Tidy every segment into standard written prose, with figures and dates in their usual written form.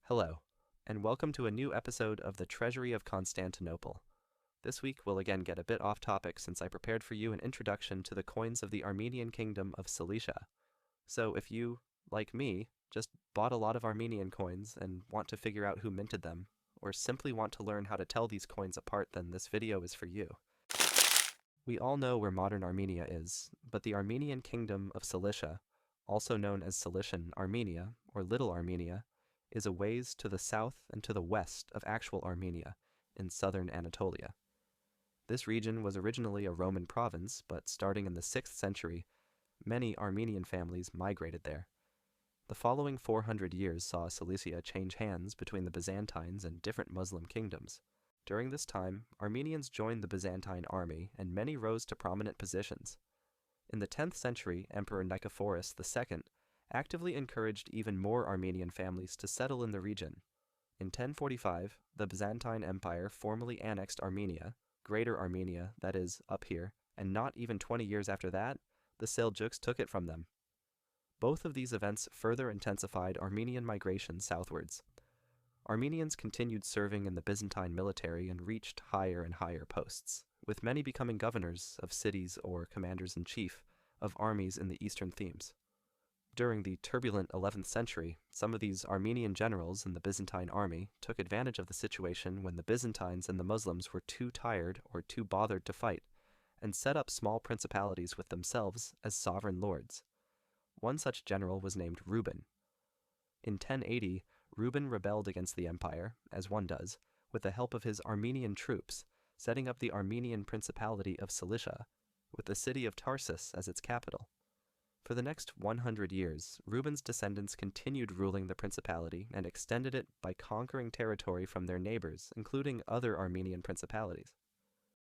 Hello, and welcome to a new episode of the Treasury of Constantinople. This week we'll again get a bit off topic since I prepared for you an introduction to the coins of the Armenian kingdom of Cilicia. So if you, like me, just bought a lot of Armenian coins and want to figure out who minted them, or simply want to learn how to tell these coins apart, then this video is for you. We all know where modern Armenia is, but the Armenian kingdom of Cilicia, also known as Cilician Armenia or Little Armenia, is a ways to the south and to the west of actual Armenia, in southern Anatolia. This region was originally a Roman province, but starting in the 6th century, many Armenian families migrated there. The following 400 years saw Cilicia change hands between the Byzantines and different Muslim kingdoms. During this time, Armenians joined the Byzantine army, and many rose to prominent positions. In the 10th century, Emperor Nicephorus II actively encouraged even more Armenian families to settle in the region. In 1045, the Byzantine Empire formally annexed Armenia, Greater Armenia, that is, up here, and not even 20 years after that, the Seljuks took it from them. Both of these events further intensified Armenian migration southwards. Armenians continued serving in the Byzantine military and reached higher and higher posts, with many becoming governors of cities or commanders-in-chief of armies in the eastern themes. During the turbulent 11th century, some of these Armenian generals in the Byzantine army took advantage of the situation when the Byzantines and the Muslims were too tired or too bothered to fight, and set up small principalities with themselves as sovereign lords. One such general was named Reuben. In 1080, Reuben rebelled against the empire, as one does, with the help of his Armenian troops, setting up the Armenian Principality of Cilicia, with the city of Tarsus as its capital. For the next 100 years, Reuben's descendants continued ruling the principality and extended it by conquering territory from their neighbors, including other Armenian principalities.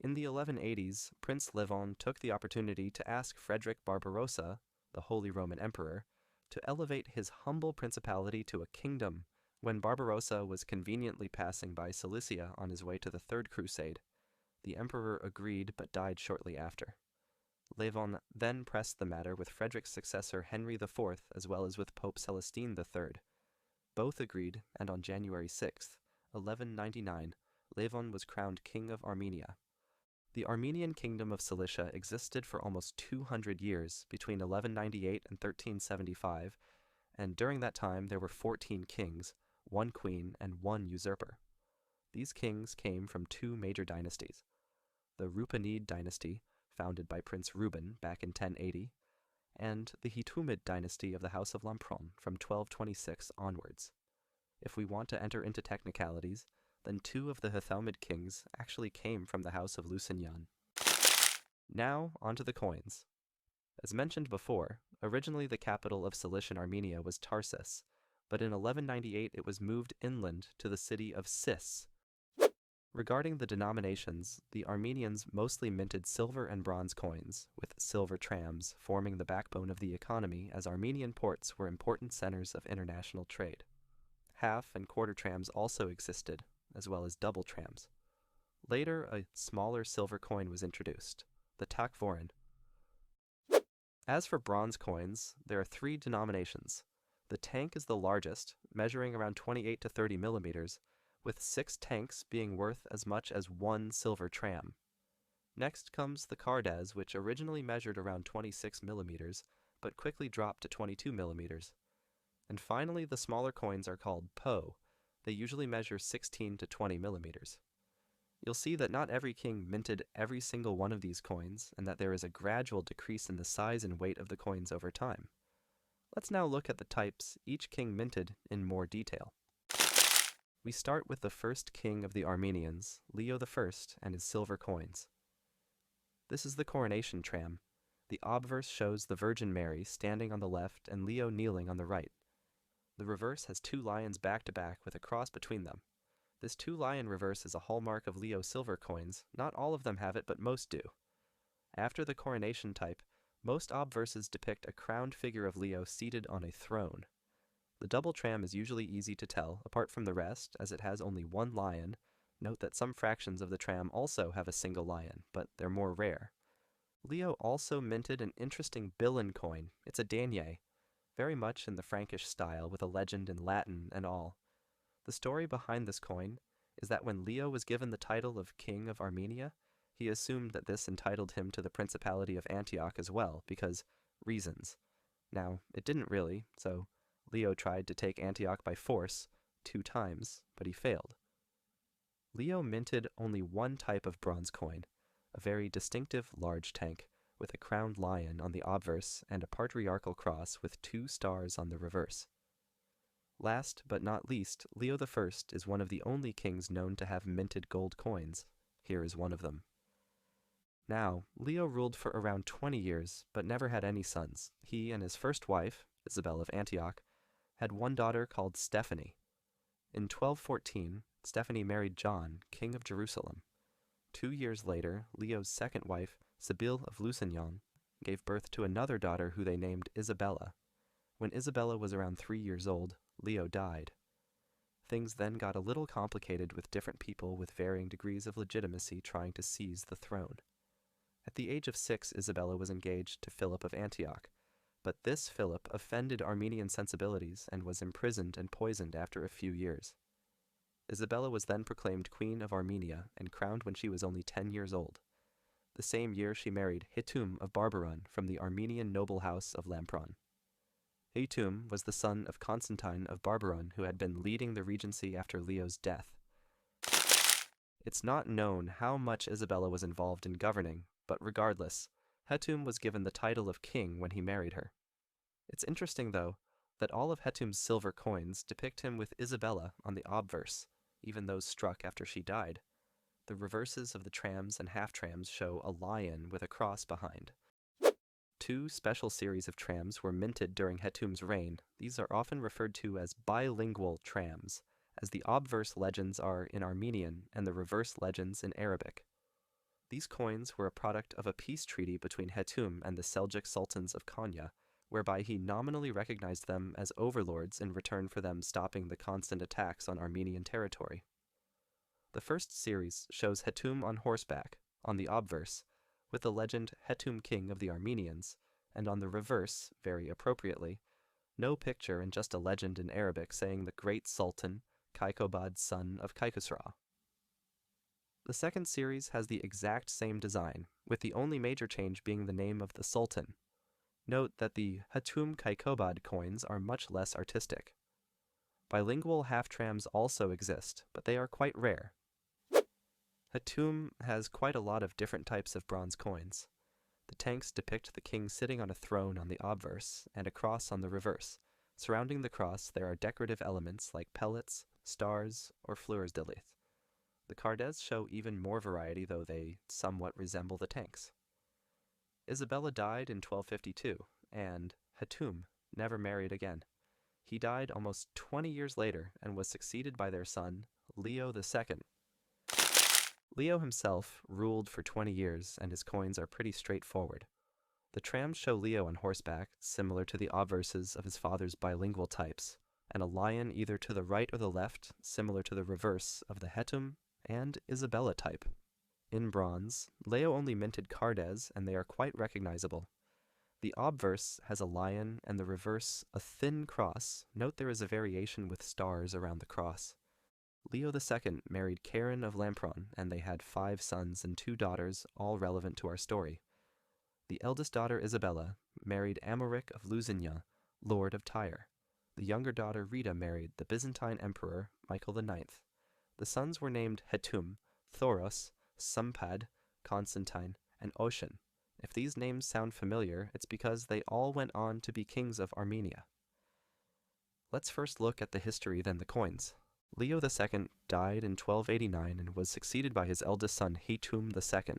In the 1180s, Prince Levon took the opportunity to ask Frederick Barbarossa, the Holy Roman Emperor, to elevate his humble principality to a kingdom when Barbarossa was conveniently passing by Cilicia on his way to the Third Crusade. The emperor agreed but died shortly after. Levon then pressed the matter with Frederick's successor Henry IV as well as with Pope Celestine III. Both agreed, and on January 6, 1199, Levon was crowned King of Armenia. The Armenian kingdom of Cilicia existed for almost 200 years between 1198 and 1375, and during that time there were 14 kings, 1 queen, and 1 usurper. These kings came from 2 major dynasties: the Rupenid dynasty, founded by Prince Reuben back in 1080, and the Hetoumid dynasty of the House of Lampron from 1226 onwards. If we want to enter into technicalities, then 2 of the Hetoumid kings actually came from the House of Lusignan. Now, onto the coins. As mentioned before, originally the capital of Cilician Armenia was Tarsus, but in 1198 it was moved inland to the city of Sis. Regarding the denominations, the Armenians mostly minted silver and bronze coins, with silver trams forming the backbone of the economy, as Armenian ports were important centers of international trade. Half and quarter trams also existed, as well as double trams. Later, a smaller silver coin was introduced, the takvorin. As for bronze coins, there are 3 denominations. The tank is the largest, measuring around 28 to 30 millimeters, with 6 tanks being worth as much as 1 silver tram. Next comes the kardas, which originally measured around 26 millimeters, but quickly dropped to 22 millimeters. And finally, the smaller coins are called po. They usually measure 16 to 20 millimeters. You'll see that not every king minted every single one of these coins, and that there is a gradual decrease in the size and weight of the coins over time. Let's now look at the types each king minted in more detail. We start with the first king of the Armenians, Leo I, and his silver coins. This is the coronation tram. The obverse shows the Virgin Mary standing on the left and Leo kneeling on the right. The reverse has 2 lions back to back with a cross between them. This 2-lion reverse is a hallmark of Leo silver coins. Not all of them have it, but most do. After the coronation type, most obverses depict a crowned figure of Leo seated on a throne. The double tram is usually easy to tell, apart from the rest, as it has only 1 lion. Note that some fractions of the tram also have a single lion, but they're more rare. Leo also minted an interesting Billen coin. It's a denier, very much in the Frankish style with a legend in Latin and all. The story behind this coin is that when Leo was given the title of King of Armenia, he assumed that this entitled him to the Principality of Antioch as well, because reasons. Now, it didn't really, so Leo tried to take Antioch by force 2 times, but he failed. Leo minted only one type of bronze coin, a very distinctive large tank, with a crowned lion on the obverse and a patriarchal cross with 2 stars on the reverse. Last but not least, Leo I is one of the only kings known to have minted gold coins. Here is one of them. Now, Leo ruled for around 20 years, but never had any sons. He and his first wife, Isabel of Antioch, had one daughter called Stephanie. In 1214, Stephanie married John, king of Jerusalem. 2 years later, Leo's second wife, Sibylle of Lusignan, gave birth to another daughter who they named Isabella. When Isabella was around 3 years old, Leo died. Things then got a little complicated with different people with varying degrees of legitimacy trying to seize the throne. At the age of 6, Isabella was engaged to Philip of Antioch, but this Philip offended Armenian sensibilities and was imprisoned and poisoned after a few years. Isabella was then proclaimed Queen of Armenia and crowned when she was only 10 years old. The same year she married Hetoum of Barbaron from the Armenian noble house of Lampron. Hetoum was the son of Constantine of Barbaron, who had been leading the regency after Leo's death. It's not known how much Isabella was involved in governing, but regardless, Hetoum was given the title of king when he married her. It's interesting, though, that all of Hetoum's silver coins depict him with Isabella on the obverse, even those struck after she died. The reverses of the trams and half-trams show a lion with a cross behind. 2 special series of trams were minted during Hetoum's reign. These are often referred to as bilingual trams, as the obverse legends are in Armenian and the reverse legends in Arabic. These coins were a product of a peace treaty between Hetoum and the Seljuk sultans of Konya, whereby he nominally recognized them as overlords in return for them stopping the constant attacks on Armenian territory. The first series shows Hetoum on horseback, on the obverse, with the legend Hetoum King of the Armenians, and on the reverse, very appropriately, no picture and just a legend in Arabic saying the great Sultan, Kaikobad son of Kaikusra. The second series has the exact same design, with the only major change being the name of the Sultan. Note that the Hetoum Kaikobad coins are much less artistic. Bilingual half-trams also exist, but they are quite rare. Hetoum has quite a lot of different types of bronze coins. The tanks depict the king sitting on a throne on the obverse and a cross on the reverse. Surrounding the cross there are decorative elements like pellets, stars, or fleurs de lis. The cardes show even more variety, though they somewhat resemble the tanks. Isabella died in 1252, and Hetoum never married again. He died almost 20 years later and was succeeded by their son, Leo II. Leo himself ruled for 20 years, and his coins are pretty straightforward. The trams show Leo on horseback, similar to the obverses of his father's bilingual types, and a lion either to the right or the left, similar to the reverse of the Hetoum and Isabella type. In bronze, Leo only minted cardes, and they are quite recognizable. The obverse has a lion, and the reverse a thin cross. Note there is a variation with stars around the cross. Leo II married Karen of Lampron, and they had 5 sons and 2 daughters, all relevant to our story. The eldest daughter, Isabella, married Amoric of Lusignan, lord of Tyre. The younger daughter, Rita, married the Byzantine emperor, Michael IX. The sons were named Hetoum, Thoros, Smpad, Constantine, and Oshin. If these names sound familiar, it's because they all went on to be kings of Armenia. Let's first look at the history, then the coins. Leo II died in 1289 and was succeeded by his eldest son, Hetoum II.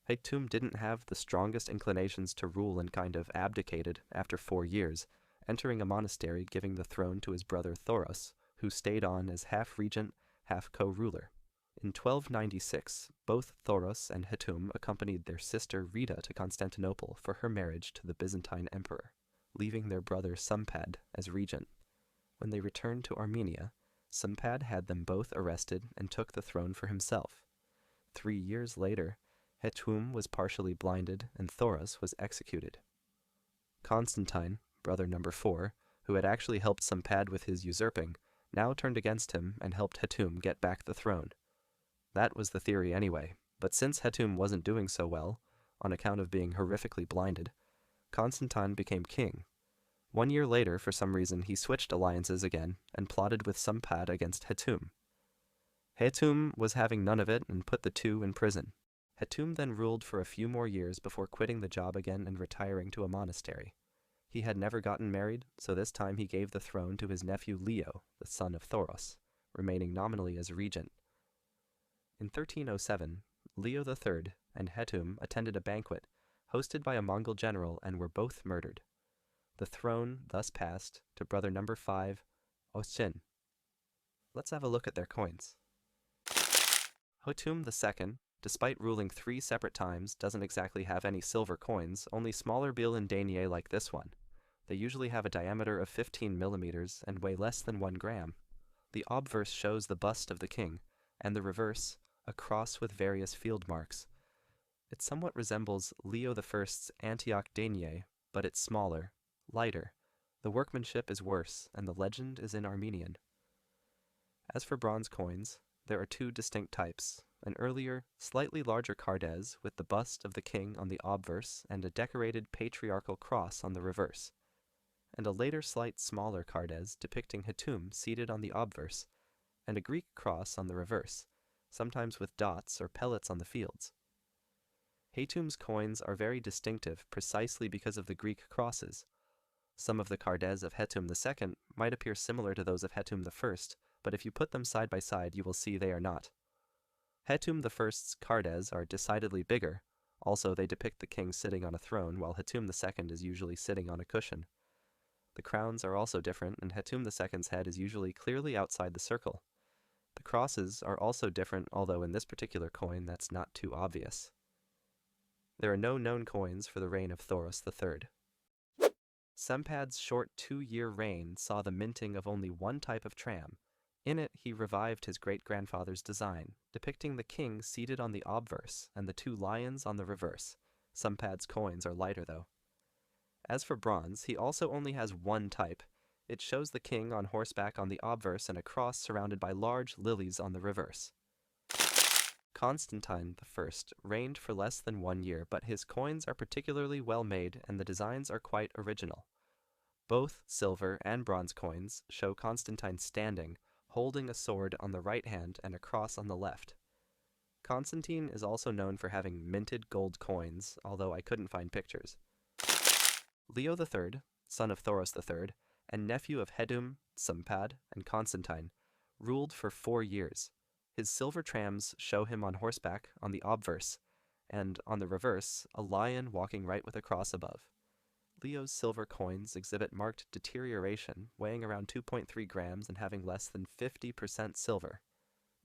Hetoum didn't have the strongest inclinations to rule and kind of abdicated after 4 years, entering a monastery giving the throne to his brother Thoros, who stayed on as half-regent, half-co-ruler. In 1296, both Thoros and Hetoum accompanied their sister Rita to Constantinople for her marriage to the Byzantine emperor, leaving their brother Smpad as regent. When they returned to Armenia, Smpad had them both arrested and took the throne for himself. 3 years later, Hetoum was partially blinded and Thoros was executed. Constantine, brother number 4, who had actually helped Smpad with his usurping, now turned against him and helped Hetoum get back the throne. That was the theory anyway, but since Hetoum wasn't doing so well, on account of being horrifically blinded, Constantine became king. 1 year later, for some reason, he switched alliances again and plotted with Smpad against Hetoum. Hetoum was having none of it and put the two in prison. Hetoum then ruled for a few more years before quitting the job again and retiring to a monastery. He had never gotten married, so this time he gave the throne to his nephew Leo, the son of Thoros, remaining nominally as regent. In 1307, Leo III and Hetoum attended a banquet, hosted by a Mongol general, and were both murdered. The throne thus passed to brother number 5, Oshin. Let's have a look at their coins. Hetoum II, despite ruling 3 separate times, doesn't exactly have any silver coins, only smaller billes and deniers like this one. They usually have a diameter of 15 millimeters and weigh less than 1 gram. The obverse shows the bust of the king, and the reverse, a cross with various field marks. It somewhat resembles Leo I's Antioch denier, but it's smaller, lighter. The workmanship is worse, and the legend is in Armenian. As for bronze coins, there are 2 distinct types, an earlier, slightly larger cardez with the bust of the king on the obverse and a decorated patriarchal cross on the reverse, and a later slight smaller cardez depicting Hetoum seated on the obverse, and a Greek cross on the reverse, sometimes with dots or pellets on the fields. Hetoum's coins are very distinctive precisely because of the Greek crosses. Some of the cardez of Hetoum II might appear similar to those of Hetoum I, but if you put them side by side, you will see they are not. Hetoum I's cardez are decidedly bigger. Also, they depict the king sitting on a throne, while Hetoum II is usually sitting on a cushion. The crowns are also different, and Hetoum II's head is usually clearly outside the circle. The crosses are also different, although in this particular coin that's not too obvious. There are no known coins for the reign of Thoros III. Smpad's short 2-year reign saw the minting of only one type of tram. In it, he revived his great-grandfather's design, depicting the king seated on the obverse and the 2 lions on the reverse. Smpad's coins are lighter, though. As for bronze, he also only has one type. It shows the king on horseback on the obverse and a cross surrounded by large lilies on the reverse. Constantine I reigned for less than 1 year, but his coins are particularly well made and the designs are quite original. Both silver and bronze coins show Constantine standing, holding a sword on the right hand and a cross on the left. Constantine is also known for having minted gold coins, although I couldn't find pictures. Leo III, son of Thoros III, and nephew of Hetoum, Smpad, and Constantine, ruled for 4 years. His silver trams show him on horseback on the obverse, and on the reverse, a lion walking right with a cross above. Leo's silver coins exhibit marked deterioration, weighing around 2.3 grams and having less than 50% silver.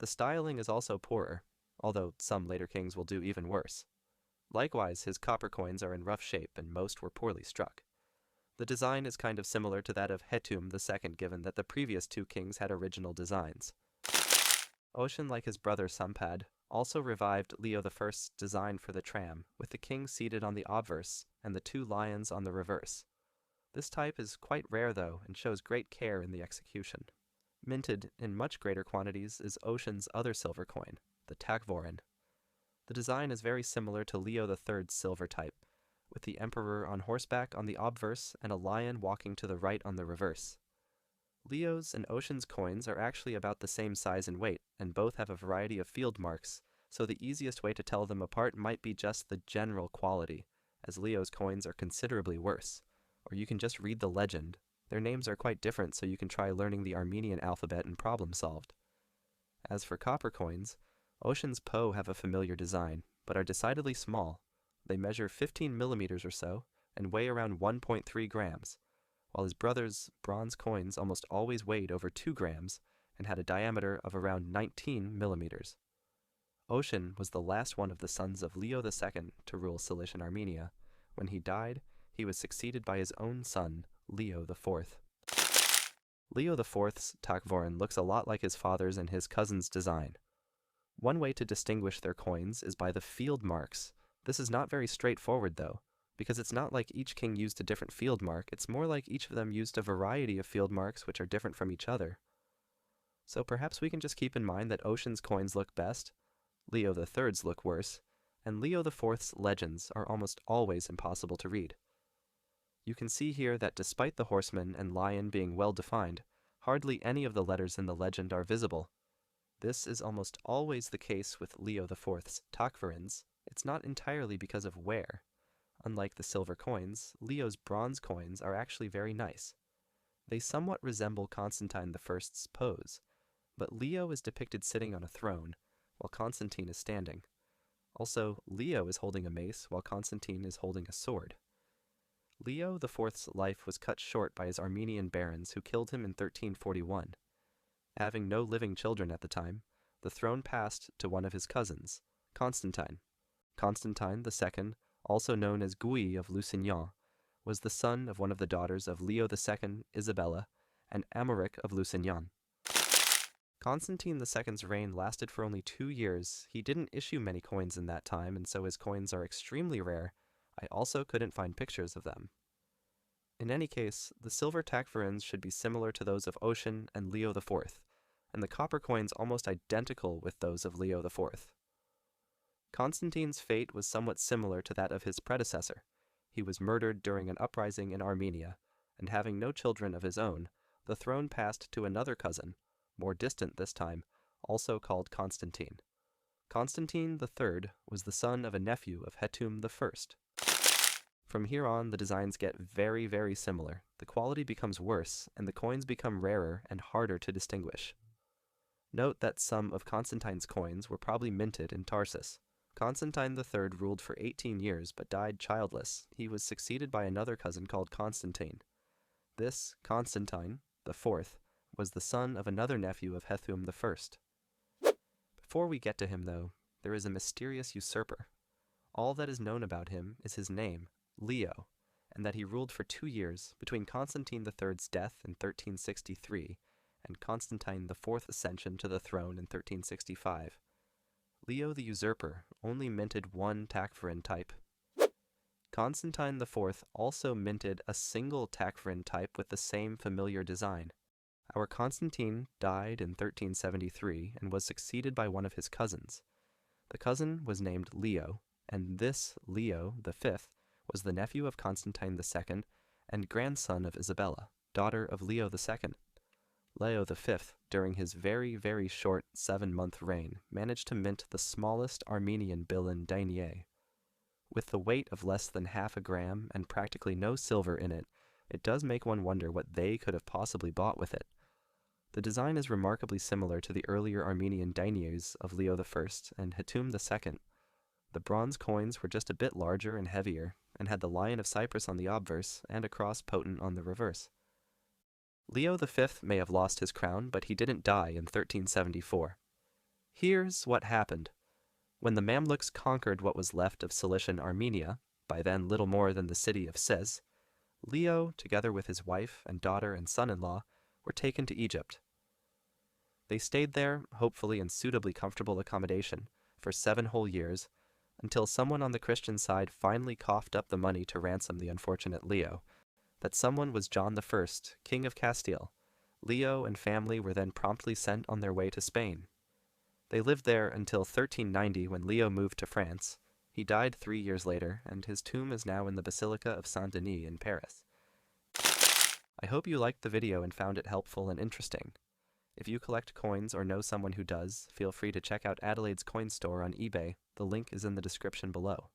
The styling is also poorer, although some later kings will do even worse. Likewise, his copper coins are in rough shape and most were poorly struck. The design is kind of similar to that of Hetoum II, given that the previous 2 kings had original designs. Oshin, like his brother Smpad, also revived Leo I's design for the tram, with the king seated on the obverse and the 2 lions on the reverse. This type is quite rare, though, and shows great care in the execution. Minted in much greater quantities is Oshin's other silver coin, the takvorin. The design is very similar to Leo III's silver type, with the emperor on horseback on the obverse and a lion walking to the right on the reverse. Leo's and Oshin's coins are actually about the same size and weight, and both have a variety of field marks, so the easiest way to tell them apart might be just the general quality, as Leo's coins are considerably worse. Or you can just read the legend. Their names are quite different, so you can try learning the Armenian alphabet and problem solved. As for copper coins, Oshin's Po have a familiar design, but are decidedly small. They measure 15 millimeters or so, and weigh around 1.3 grams, while his brother's bronze coins almost always weighed over 2 grams and had a diameter of around 19 millimeters. Oshin was the last one of the sons of Leo II to rule Cilician Armenia. When he died, he was succeeded by his own son, Leo IV. Leo IV's takvorin looks a lot like his father's and his cousin's design. One way to distinguish their coins is by the field marks. This is not very straightforward, though, because it's not like each king used a different field mark, it's more like each of them used a variety of field marks which are different from each other. So perhaps we can just keep in mind that Oshin's coins look best, Leo III's look worse, and Leo IV's legends are almost always impossible to read. You can see here that despite the horseman and lion being well defined, hardly any of the letters in the legend are visible. This is almost always the case with Leo IV's takvarins. It's not entirely because of wear. Unlike the silver coins, Leo's bronze coins are actually very nice. They somewhat resemble Constantine I's pose, but Leo is depicted sitting on a throne, while Constantine is standing. Also, Leo is holding a mace, while Constantine is holding a sword. Leo IV's life was cut short by his Armenian barons who killed him in 1341. Having no living children at the time, the throne passed to one of his cousins, Constantine. Constantine II, also known as Guy of Lusignan, was the son of one of the daughters of Leo II, Isabella, and Amaric of Lusignan. Constantine II's reign lasted for only 2 years. He didn't issue many coins in that time, and so his coins are extremely rare. I also couldn't find pictures of them. In any case, the silver takvarins should be similar to those of Oshin and Leo IV, and the copper coins almost identical with those of Leo IV. Constantine's fate was somewhat similar to that of his predecessor. He was murdered during an uprising in Armenia, and having no children of his own, the throne passed to another cousin, more distant this time, also called Constantine. Constantine III was the son of a nephew of Hetoum I. From here on, the designs get very, very similar. The quality becomes worse, and the coins become rarer and harder to distinguish. Note that some of Constantine's coins were probably minted in Tarsus. Constantine III ruled for 18 years but died childless. He was succeeded by another cousin called Constantine. This Constantine IV was the son of another nephew of Hetoum I. Before we get to him, though, there is a mysterious usurper. All that is known about him is his name, Leo, and that he ruled for 2 years between Constantine III's death in 1363 and Constantine IV's ascension to the throne in 1365. Leo the Usurper only minted one takvarin type. Constantine IV also minted a single takvarin type with the same familiar design. Our Constantine died in 1373 and was succeeded by one of his cousins. The cousin was named Leo, and this Leo V was the nephew of Constantine II and grandson of Isabella, daughter of Leo II. Leo V, during his very, very short 7-month reign, managed to mint the smallest Armenian bill in denier. With the weight of less than half a gram and practically no silver in it, it does make one wonder what they could have possibly bought with it. The design is remarkably similar to the earlier Armenian deniers of Leo I and Hetoum II. The bronze coins were just a bit larger and heavier, and had the Lion of Cyprus on the obverse and a cross potent on the reverse. Leo V may have lost his crown, but he didn't die in 1374. Here's what happened. When the Mamluks conquered what was left of Cilician Armenia, by then little more than the city of Sis, Leo, together with his wife and daughter and son-in-law, were taken to Egypt. They stayed there, hopefully in suitably comfortable accommodation, for 7 whole years, until someone on the Christian side finally coughed up the money to ransom the unfortunate Leo. That someone was John I, King of Castile. Leo and family were then promptly sent on their way to Spain. They lived there until 1390 when Leo moved to France. He died 3 years later, and his tomb is now in the Basilica of Saint-Denis in Paris. I hope you liked the video and found it helpful and interesting. If you collect coins or know someone who does, feel free to check out Adelaide's coin store on eBay. The link is in the description below.